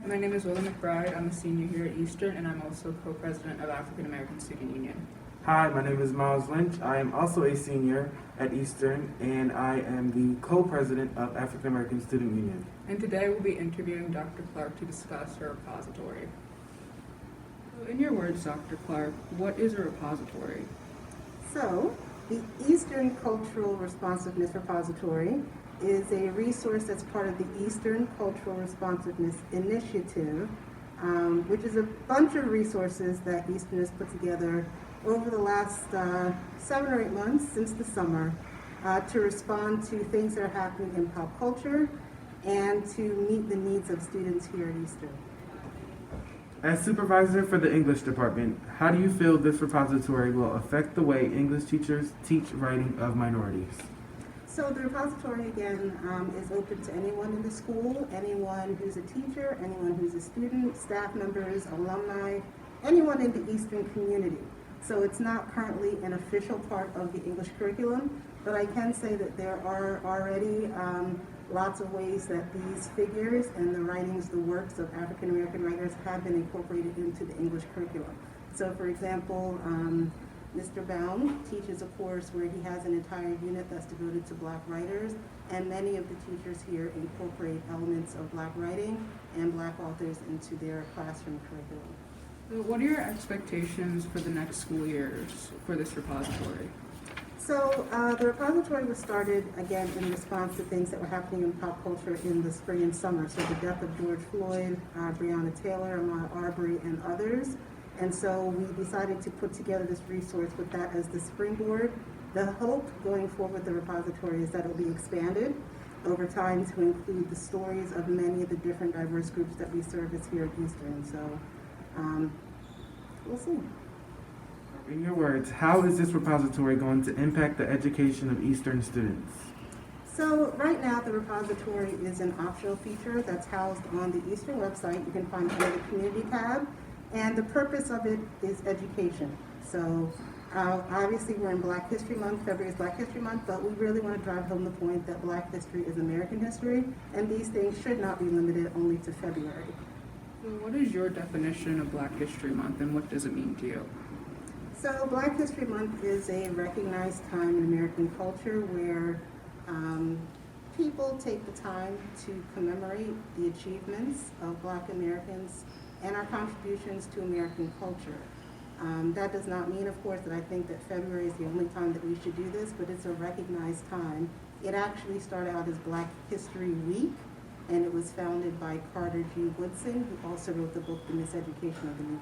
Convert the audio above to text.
My name is Willow McBride. I'm a senior here at Eastern, and I'm also co-president of African American Student Union. Hi, my name is Miles Lynch. I am also a senior at Eastern, and I am the co-president of African American Student Union. And today we'll be interviewing Dr. Clark to discuss her repository. So in your words, Dr. Clark, what is a repository? So, the Eastern Cultural Responsiveness Repository is a resource that's part of the Eastern Cultural Responsiveness Initiative, which is a bunch of resources that Eastern has put together over the last 7 or 8 months since the summer to respond to things that are happening in pop culture and to meet the needs of students here at Eastern. As supervisor for the English department, how do you feel this repository will affect the way English teachers teach writing of minorities? So the repository, again, is open to anyone in the school, anyone who's a teacher, anyone who's a student, staff members, alumni, anyone in the Eastern community. So it's not currently an official part of the English curriculum, but I can say that there are already lots of ways that these figures and the writings, the works of African American writers have been incorporated into the English curriculum. So for example, Mr. Baum teaches a course where he has an entire unit that's devoted to Black writers, and many of the teachers here incorporate elements of Black writing and Black authors into their classroom curriculum. So what are your expectations for the next school years for this repository? So the repository was started, again, in response to things that were happening in pop culture in the spring and summer. So the death of George Floyd, Breonna Taylor, Ahmaud Arbery, and others. And so we decided to put together this resource with that as the springboard. The hope going forward with the repository is that it will be expanded over time to include the stories of many of the different diverse groups that we service here at Eastern. So we'll see. In your words, how is this repository going to impact the education of Eastern students? So right now the repository is an optional feature that's housed on the Eastern website. You can find it under the community tab. And the purpose of it is education. So obviously we're in Black History Month, February is Black History Month, but we really want to drive home the point that Black history is American history, and these things should not be limited only to February. So what is your definition of Black History Month, and what does it mean to you? So Black History Month is a recognized time in American culture where people take the time to commemorate the achievements of Black Americans and our contributions to American culture. That does not mean, of course, that I think that February is the only time that we should do this, but it's a recognized time. It actually started out as Black History Week, and it was founded by Carter G. Woodson, who also wrote the book, The Miseducation of the Negro.